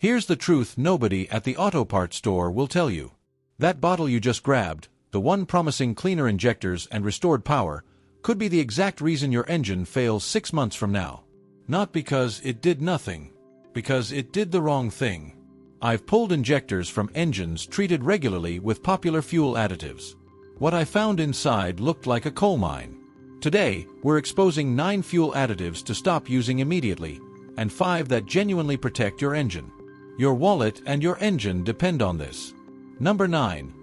Here's the truth nobody at the auto parts store will tell you. That bottle you just grabbed, the one promising cleaner injectors and restored power, could be the exact reason your engine fails 6 months from now. Not because it did nothing, because it did the wrong thing. I've pulled injectors from engines treated regularly with popular fuel additives. What I found inside looked like a coal mine. Today, we're exposing 9 fuel additives to stop using immediately, and 5 that genuinely protect your engine. Your wallet and your engine depend on this. Number 9.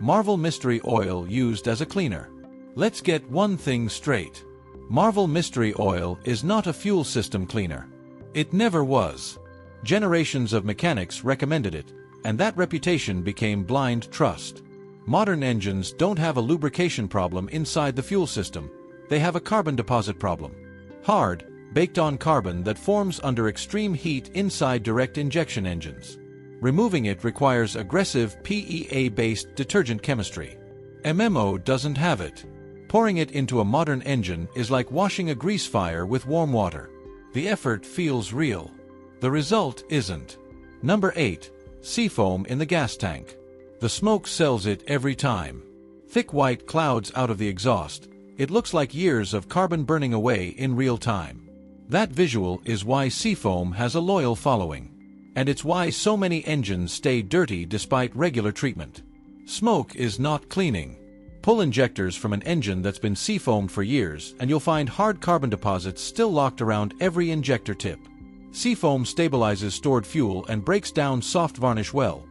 Marvel Mystery Oil used as a cleaner. Let's get one thing straight. Marvel Mystery Oil is not a fuel system cleaner. It never was. Generations of mechanics recommended it, and that reputation became blind trust. Modern engines don't have a lubrication problem inside the fuel system. They have a carbon deposit problem. Hard, baked-on carbon that forms under extreme heat inside direct injection engines. Removing it requires aggressive PEA-based detergent chemistry. MMO doesn't have it. Pouring it into a modern engine is like washing a grease fire with warm water. The effort feels real. The result isn't. Number 8. Seafoam in the gas tank. The smoke sells it every time. Thick white clouds out of the exhaust. It looks like years of carbon burning away in real time. That visual is why Seafoam has a loyal following. And it's why so many engines stay dirty despite regular treatment. Smoke is not cleaning. Pull injectors from an engine that's been Seafoamed for years and you'll find hard carbon deposits still locked around every injector tip. Seafoam stabilizes stored fuel and breaks down soft varnish well.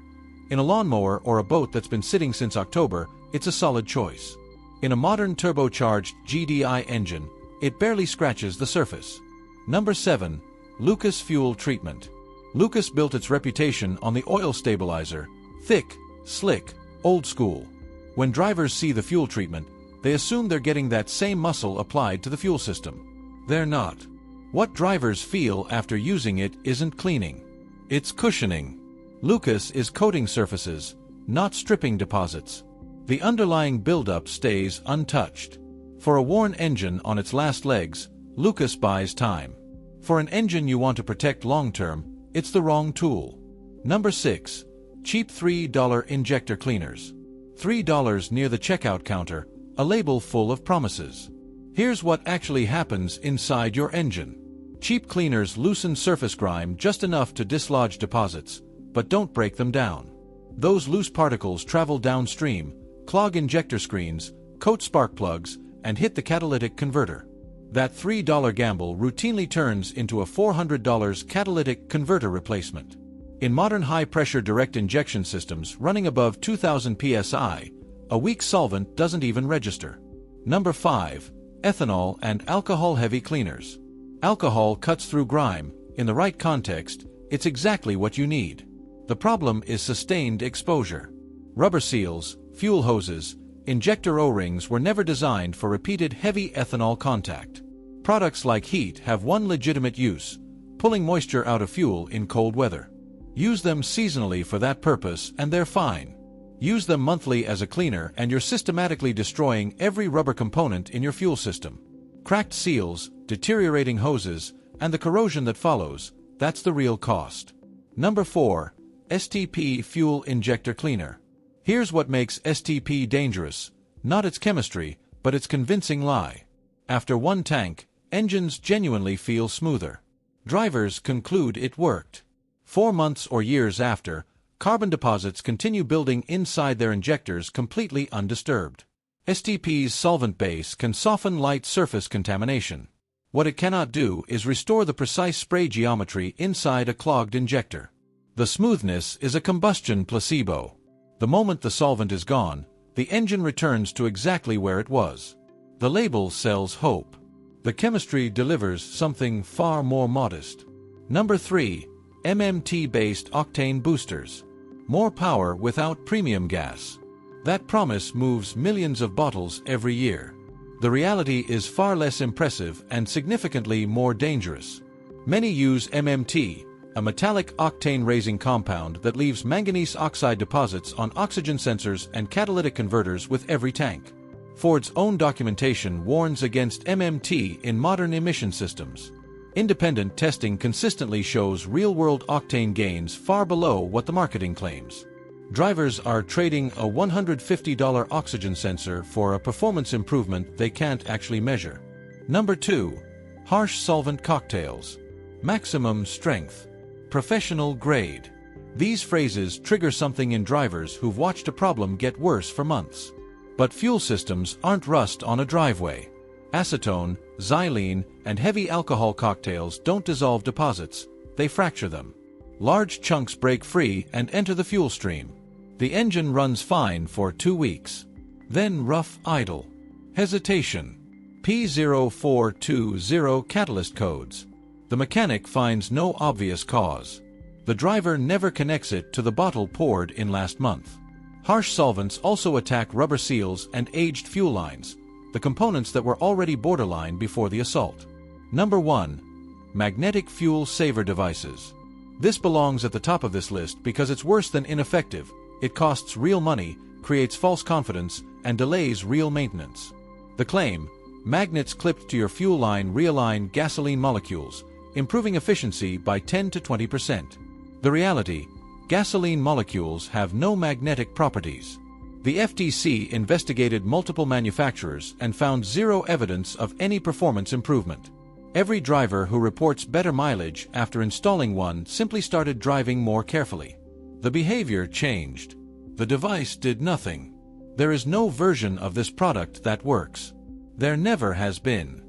In a lawnmower or a boat that's been sitting since October, it's a solid choice. In a modern turbocharged GDI engine, it barely scratches the surface. Number 7. Lucas Fuel Treatment. Lucas built its reputation on the oil stabilizer, thick, slick, old school. When drivers see the fuel treatment, they assume they're getting that same muscle applied to the fuel system. They're not. What drivers feel after using it isn't cleaning. It's cushioning. Lucas is coating surfaces, not stripping deposits. The underlying buildup stays untouched. For a worn engine on its last legs, Lucas buys time. For an engine you want to protect long-term, it's the wrong tool. Number 6. Cheap $3 injector cleaners. $3 near the checkout counter, a label full of promises. Here's what actually happens inside your engine. Cheap cleaners loosen surface grime just enough to dislodge deposits, but don't break them down. Those loose particles travel downstream, clog injector screens, coat spark plugs, and hit the catalytic converter. That $3 gamble routinely turns into a $400 catalytic converter replacement. In modern high-pressure direct injection systems running above 2000 psi, a weak solvent doesn't even register. Number 5. Ethanol and alcohol-heavy cleaners. Alcohol cuts through grime. In the right context, it's exactly what you need. The problem is sustained exposure. Rubber seals, fuel hoses, injector O-rings were never designed for repeated heavy ethanol contact. Products like heat have one legitimate use: pulling moisture out of fuel in cold weather. Use them seasonally for that purpose and they're fine. Use them monthly as a cleaner and you're systematically destroying every rubber component in your fuel system. Cracked seals, deteriorating hoses, and the corrosion that follows, that's the real cost. Number 4. STP Fuel Injector Cleaner. Here's what makes STP dangerous: not its chemistry, but its convincing lie. After one tank, engines genuinely feel smoother. Drivers conclude it worked. 4 months or years after, carbon deposits continue building inside their injectors completely undisturbed. STP's solvent base can soften light surface contamination. What it cannot do is restore the precise spray geometry inside a clogged injector. The smoothness is a combustion placebo. The moment the solvent is gone, the engine returns to exactly where it was. The label sells hope. The chemistry delivers something far more modest. Number 3. MMT-based octane boosters. More power without premium gas. That promise moves millions of bottles every year. The reality is far less impressive and significantly more dangerous. Many use MMT, a metallic octane-raising compound that leaves manganese oxide deposits on oxygen sensors and catalytic converters with every tank. Ford's own documentation warns against MMT in modern emission systems. Independent testing consistently shows real-world octane gains far below what the marketing claims. Drivers are trading a $150 oxygen sensor for a performance improvement they can't actually measure. Number 2. Harsh solvent cocktails. Maximum strength. Professional grade. These phrases trigger something in drivers who've watched a problem get worse for months. But fuel systems aren't rust on a driveway. Acetone, xylene, and heavy alcohol cocktails don't dissolve deposits, they fracture them. Large chunks break free and enter the fuel stream. The engine runs fine for 2 weeks. Then rough idle. Hesitation. P0420 catalyst codes. The mechanic finds no obvious cause. The driver never connects it to the bottle poured in last month. Harsh solvents also attack rubber seals and aged fuel lines, the components that were already borderline before the assault. Number 1. Magnetic fuel saver devices. This belongs at the top of this list because it's worse than ineffective. It costs real money, creates false confidence, and delays real maintenance. The claim: magnets clipped to your fuel line realign gasoline molecules, improving efficiency by 10 to 20%. The reality: gasoline molecules have no magnetic properties. The FTC investigated multiple manufacturers and found zero evidence of any performance improvement. Every driver who reports better mileage after installing one simply started driving more carefully. The behavior changed. The device did nothing. There is no version of this product that works. There never has been.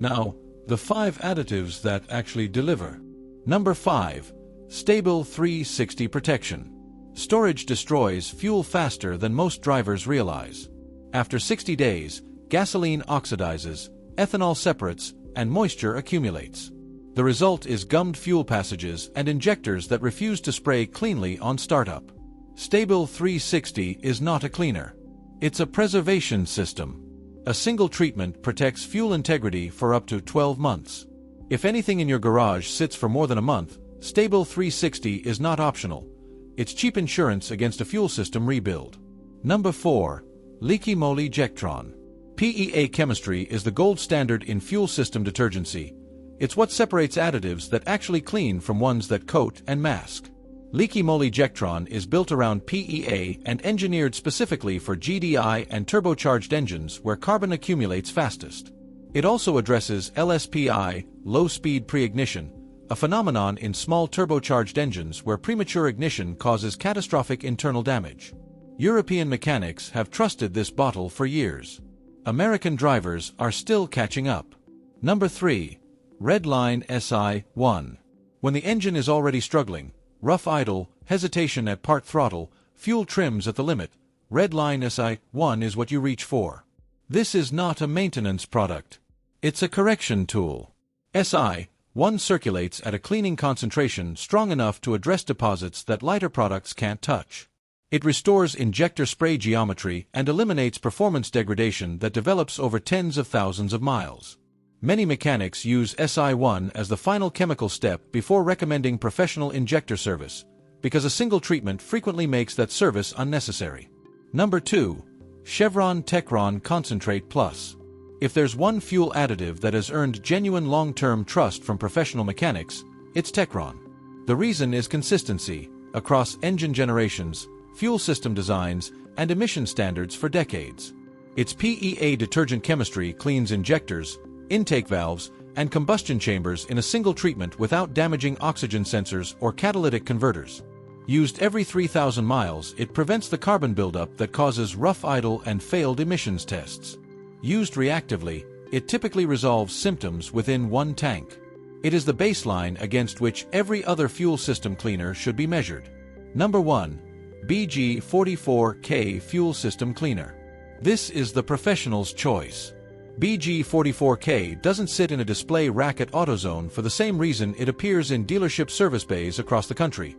Now, the 5 additives that actually deliver. Number 5. Stabil 360 protection. Storage destroys fuel faster than most drivers realize. After 60 days, gasoline oxidizes, ethanol separates, and moisture accumulates. The result is gummed fuel passages and injectors that refuse to spray cleanly on startup. Stabil 360 is not a cleaner. It's a preservation system. A single treatment protects fuel integrity for up to 12 months. If anything in your garage sits for more than a month, Stabil 360 is not optional. It's cheap insurance against a fuel system rebuild. Number 4. Liqui Moly Jectron. PEA chemistry is the gold standard in fuel system detergency. It's what separates additives that actually clean from ones that coat and mask. Liqui Moly Jectron is built around PEA and engineered specifically for GDI and turbocharged engines where carbon accumulates fastest. It also addresses LSPI, low-speed pre-ignition, a phenomenon in small turbocharged engines where premature ignition causes catastrophic internal damage. European mechanics have trusted this bottle for years. American drivers are still catching up. Number 3. Redline SI1. When the engine is already struggling, rough idle, hesitation at part throttle, fuel trims at the limit, Redline SI1 is what you reach for. This is not a maintenance product. It's a correction tool. SI1 circulates at a cleaning concentration strong enough to address deposits that lighter products can't touch. It restores injector spray geometry and eliminates performance degradation that develops over tens of thousands of miles. Many mechanics use SI1 as the final chemical step before recommending professional injector service, because a single treatment frequently makes that service unnecessary. Number 2. Chevron Techron Concentrate Plus. If there's one fuel additive that has earned genuine long-term trust from professional mechanics, it's Techron. The reason is consistency, across engine generations, fuel system designs, and emission standards for decades. Its PEA detergent chemistry cleans injectors, intake valves, and combustion chambers in a single treatment without damaging oxygen sensors or catalytic converters. Used every 3,000 miles, it prevents the carbon buildup that causes rough idle and failed emissions tests. Used reactively, it typically resolves symptoms within 1 tank. It is the baseline against which every other fuel system cleaner should be measured. Number 1. BG44K Fuel System Cleaner. This is the professional's choice. BG44K doesn't sit in a display rack at AutoZone for the same reason it appears in dealership service bays across the country.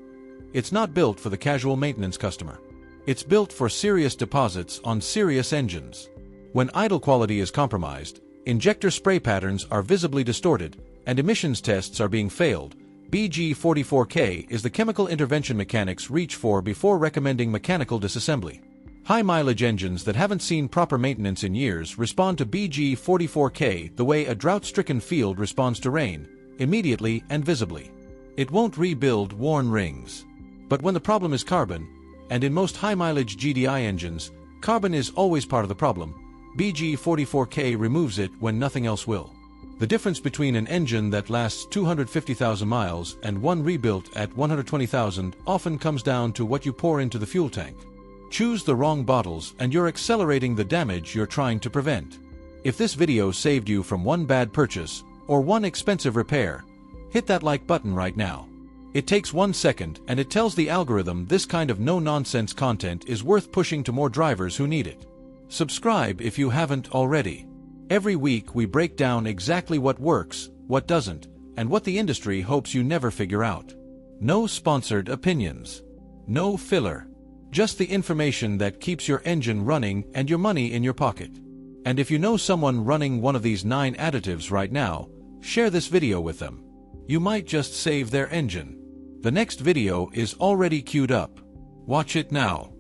It's not built for the casual maintenance customer. It's built for serious deposits on serious engines. When idle quality is compromised, injector spray patterns are visibly distorted, and emissions tests are being failed, BG44K is the chemical intervention mechanics reach for before recommending mechanical disassembly. High-mileage engines that haven't seen proper maintenance in years respond to BG44K the way a drought-stricken field responds to rain, immediately and visibly. It won't rebuild worn rings. But when the problem is carbon, and in most high-mileage GDI engines, carbon is always part of the problem, BG44K removes it when nothing else will. The difference between an engine that lasts 250,000 miles and one rebuilt at 120,000 often comes down to what you pour into the fuel tank. Choose the wrong bottles and you're accelerating the damage you're trying to prevent. If this video saved you from one bad purchase or one expensive repair, hit that like button right now. It takes 1 second and it tells the algorithm this kind of no-nonsense content is worth pushing to more drivers who need it. Subscribe if you haven't already. Every week we break down exactly what works, what doesn't, and what the industry hopes you never figure out. No sponsored opinions. No filler. Just the information that keeps your engine running and your money in your pocket. And if you know someone running one of these 9 additives right now, share this video with them. You might just save their engine. The next video is already queued up. Watch it now.